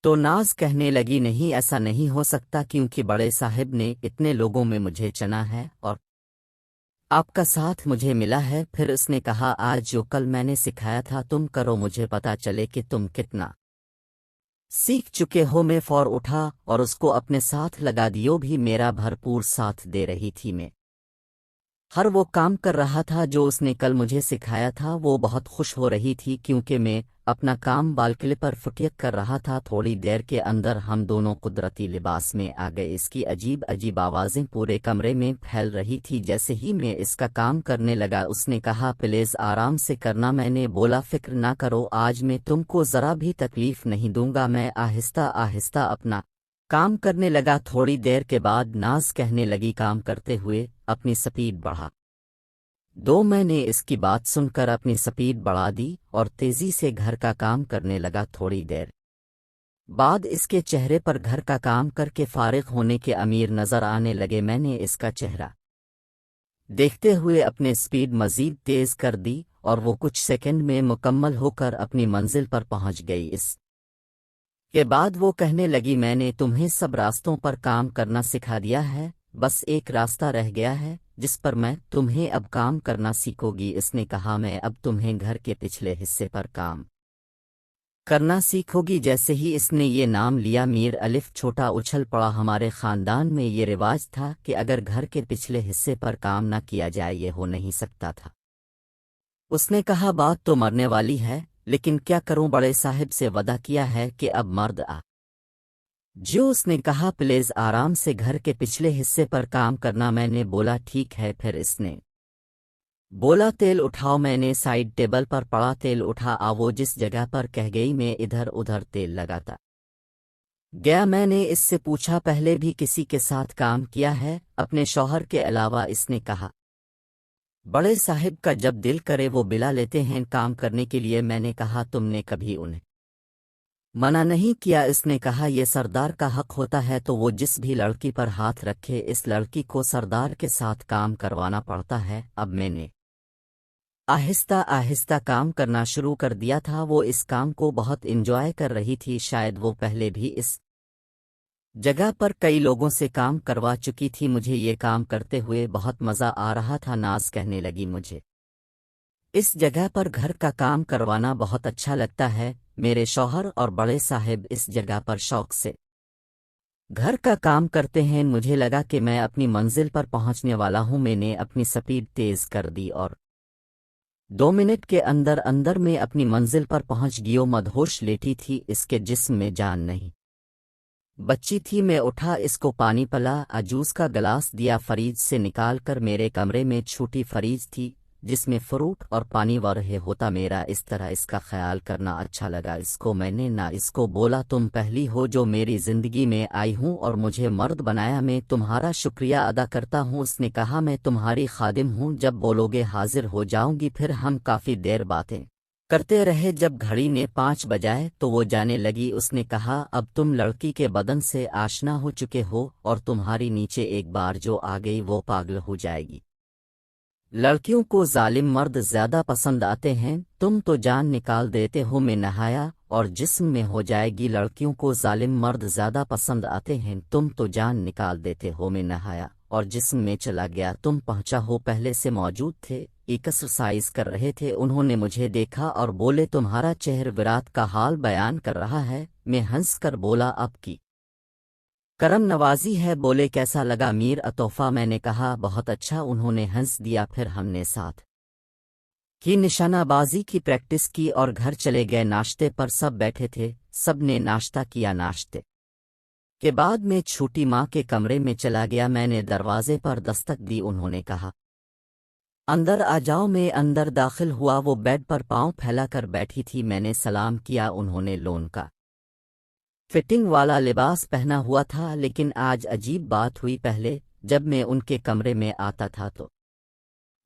تو नाज कहने लगी, नहीं ऐसा नहीं हो सकता, क्योंकि बड़े साहिब ने इतने लोगों में मुझे चुना है और आपका साथ मुझे मिला है। फिर उसने कहा, आज जो कल मैंने सिखाया था तुम करो, मुझे पता चले कि तुम कितना सीख चुके हो। मैं फौर उठा और उसको अपने साथ लगा दियो। भी मेरा भरपूर साथ दे रही थी। मैं हर वो काम कर रहा था जो उसने कल मुझे सिखाया था। वो बहुत खुश हो रही थी क्योंकि मैं अपना काम बालकनी पर फुटियत कर रहा था। थोड़ी देर के अंदर हम दोनों कुदरती लिबास में आ गए। इसकी अजीब अजीब आवाज़ें पूरे कमरे में फैल रही थी। जैसे ही मैं इसका काम करने लगा उसने कहा, प्लीज़ आराम से करना। मैंने बोला, फिक्र ना करो, आज मैं तुमको ज़रा भी तकलीफ नहीं दूंगा। मैं आहिस्ता आहिस्ता अपना काम करने लगा। थोड़ी देर के बाद नाज कहने लगी, काम करते हुए अपनी स्पीड बढ़ा दो। मैंने इसकी बात सुनकर अपनी स्पीड बढ़ा दी और तेजी से घर का काम करने लगा। थोड़ी देर बाद इसके चेहरे पर घर का काम करके फारिग होने के अमीर नजर आने लगे। मैंने इसका चेहरा देखते हुए अपने स्पीड मजीद तेज कर दी और वो कुछ सेकंड में मुकम्मल होकर अपनी मंजिल पर पहुंच गई। इस के बाद वो कहने लगी, मैंने तुम्हें सब रास्तों पर काम करना सिखा दिया है, बस एक रास्ता रह गया है जिस पर मैं तुम्हें अब काम करना सीखोगी। इसने कहा, मैं अब तुम्हें घर के पिछले हिस्से पर काम करना सीखोगी। जैसे ही इसने ये नाम लिया मीर अलिफ छोटा उछल पड़ा। हमारे ख़ानदान में ये रिवाज था कि अगर घर के पिछले हिस्से पर काम न किया जाए ये हो नहीं सकता था। उसने कहा, बात तो मरने वाली है, लेकिन क्या करूं, बड़े साहिब से वदा किया है कि अब मर्द आ जो। उसने कहा, प्लीज आराम से घर के पिछले हिस्से पर काम करना। मैंने बोला, ठीक है। फिर इसने बोला, तेल उठाओ। मैंने साइड टेबल पर पड़ा तेल उठा। वो जिस जगह पर कह गई मैं इधर उधर तेल लगाता गया। मैंने इससे पूछा, पहले भी किसी के साथ काम किया है अपने शौहर के अलावा? इसने कहा, बड़े साहिब का जब दिल करे वो बिला लेते हैं काम करने के लिए। मैंने कहा, तुमने कभी उन्हें मना नहीं किया? इसने कहा, यह सरदार का हक होता है तो वो जिस भी लड़की पर हाथ रखे इस लड़की को सरदार के साथ काम करवाना पड़ता है। अब मैंने आहिस्ता आहिस्ता काम करना शुरू कर दिया था। वो इस काम को बहुत एंजॉय कर रही थी। शायद वो पहले भी इस जगह पर कई लोगों से काम करवा चुकी थी। मुझे ये काम करते हुए बहुत मज़ा आ रहा था। नाज कहने लगी, मुझे इस जगह पर घर का काम करवाना बहुत अच्छा लगता है। मेरे शौहर और बड़े साहिब इस जगह पर शौक से घर का काम करते हैं। मुझे लगा कि मैं अपनी मंजिल पर पहुंचने वाला हूं। मैंने अपनी स्पीड तेज कर दी और 2 मिनट के अंदर अंदर में अपनी मंजिल पर पहुंच गियो। मदहोश लेटी थी, इसके जिस्म में जान नहीं बच्ची थी। मैं उठा, इसको पानी पिला, जूस का गिलास दिया, फरीज से निकाल कर मेरे कमरे में छोटी फरीज थी जिसमें फ्रूट और पानी व रहे होता। मेरा इस तरह इसका ख्याल करना अच्छा लगा इसको। मैंने ना इसको बोला, तुम पहली हो जो मेरी जिंदगी में आई हूँ और मुझे मर्द बनाया, मैं तुम्हारा शुक्रिया अदा करता हूँ। उसने कहा, मैं तुम्हारी खादिम हूँ, जब बोलोगे हाजिर हो जाऊंगी। फिर हम काफ़ी देर बातें करते रहे। जब घड़ी ने 5 बजाए तो वो जाने लगी। उसने कहा, अब तुम लड़की के बदन से आशना हो चुके हो और तुम्हारी नीचे एक बार जो आ गई वो पागल हो जाएगी। लड़कियों को जालिम मर्द ज्यादा पसंद आते हैं, तुम तो जान निकाल देते हो। मैं नहाया और जिस्म में हो जाएगी। लड़कियों को जालिम मर्द ज्यादा पसंद आते हैं, तुम तो जान निकाल देते हो। मैं नहाया और जिस्म में चला गया। तुम पहुंचा हो, पहले से मौजूद थे, एक्सरसाइज कर रहे थे। उन्होंने मुझे देखा और बोले, तुम्हारा चेहरा विराट का हाल बयान कर रहा है। मैं हंस कर बोला, अब की करम नवाजी है। बोले, कैसा लगा मीर अतोफ़ा? मैंने कहा, बहुत अच्छा। उन्होंने हंस दिया। फिर हमने साथ की निशानाबाजी की प्रैक्टिस की और घर चले गए। नाश्ते पर सब बैठे थे, सब ने नाश्ता किया। नाश्ते के बाद मैं छोटी माँ के कमरे में चला गया। मैंने दरवाजे पर दस्तक दी। उन्होंने कहा, अंदर आ जाओ। मैं अंदर दाखिल हुआ। वो बेड पर पाँव फैलाकर बैठी थी। मैंने सलाम किया। उन्होंने लोन का फिटिंग वाला लिबास पहना हुआ था, लेकिन आज अजीब बात हुई। पहले जब मैं उनके कमरे में आता था तो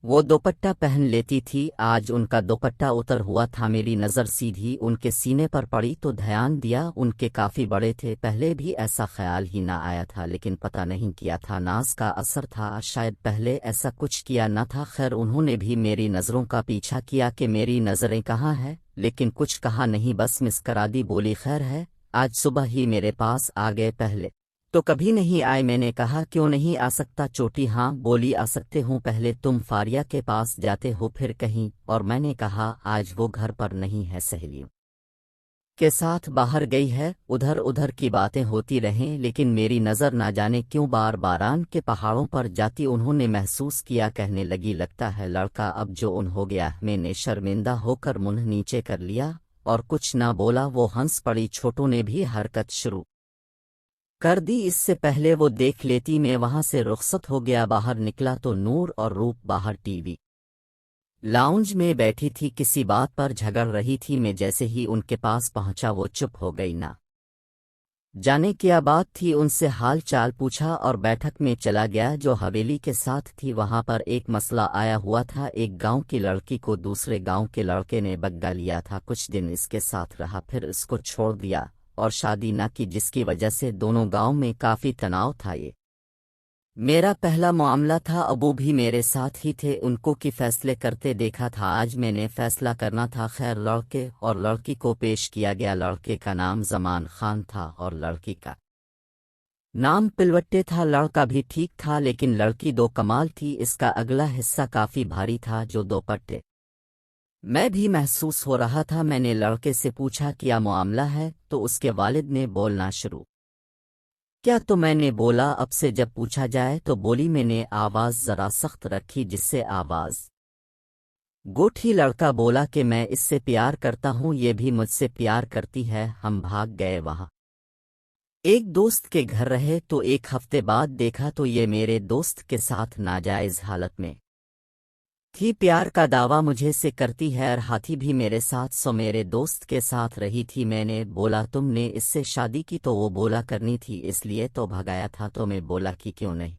वो दुपट्टा पहन लेती थी, आज उनका दुपट्टा उतर हुआ था। मेरी नज़र सीधी उनके सीने पर पड़ी तो ध्यान दिया, उनके काफ़ी बड़े थे। पहले भी ऐसा ख्याल ही ना आया था, लेकिन पता नहीं किया था नाज का असर था, शायद पहले ऐसा कुछ किया न था। खैर, उन्होंने भी मेरी नज़रों का पीछा किया कि मेरी नज़रें कहाँ हैं, लेकिन कुछ कहा नहीं, बस मुस्करा दी। बोली, खैर है, आज सुबह ही मेरे पास आ गए, पहले तो कभी नहीं आए। मैंने कहा क्यों नहीं आ सकता चोटी? हाँ बोली आ सकते हूँ, पहले तुम फारिया के पास जाते हो फिर कहीं, और मैंने कहा आज वो घर पर नहीं है, सहेलियों के साथ बाहर गई है। उधर उधर की बातें होती रहें, लेकिन मेरी नज़र ना जाने क्यों बार बारान के पहाड़ों पर जाती। उन्होंने महसूस किया, कहने लगी लगता है लड़का अब जो उन हो गया। मैंने शर्मिंदा होकर मुंह नीचे कर लिया और कुछ ना बोला। वो हंस पड़ी। छोटू ने भी हरकत शुरू कर दी, इससे पहले वो देख लेती। मैं वहां से रुखसत हो गया। बाहर निकला तो नूर और रूप बाहर टीवी लाउंज में बैठी थी, किसी बात पर झगड़ रही थी। मैं जैसे ही उनके पास पहुंचा वो चुप हो गई। ना जाने क्या बात थी, उनसे हाल चाल पूछा और बैठक में चला गया जो हवेली के साथ थी। वहां पर एक मसला आया हुआ था। एक गांव की लड़की को दूसरे गांव के लड़के ने बग्गा लिया था। कुछ दिन इसके साथ रहा, फिर इसको छोड़ दिया और शादी न की, जिसकी वजह से दोनों गांव में काफी तनाव था। ये मेरा पहला मामला था। अबू भी मेरे साथ ही थे, उनको की फैसले करते देखा था। आज मैंने फैसला करना था। खैर लड़के और लड़की को पेश किया गया। लड़के का नाम जमान खान था और लड़की का नाम पिलवट्टे था। लड़का भी ठीक था, लेकिन लड़की दो कमाल थी। इसका अगला हिस्सा काफी भारी था, जो दो पट्टे मैं भी महसूस हो रहा था। मैंने लड़के से पूछा क्या मामला है, तो उसके वालिद ने बोलना शुरू क्या, तो मैंने बोला अब से जब पूछा जाए तो बोली। मैंने आवाज़ ज़रा सख्त रखी जिससे आवाज़ गोठी। लड़का बोला कि मैं इससे प्यार करता हूँ, ये भी मुझसे प्यार करती है। हम भाग गए। वहाँ एक दोस्त के घर रहे, तो एक हफ्ते बाद देखा तो ये मेरे दोस्त के साथ नाजायज़ हालत में थी। प्यार का दावा मुझे से करती है और हाथी भी मेरे साथ, सो मेरे दोस्त के साथ रही थी। मैंने बोला तुमने इससे शादी की, तो वो बोला करनी थी, इसलिए तो भगाया था। तो मैं बोला कि क्यों नहीं।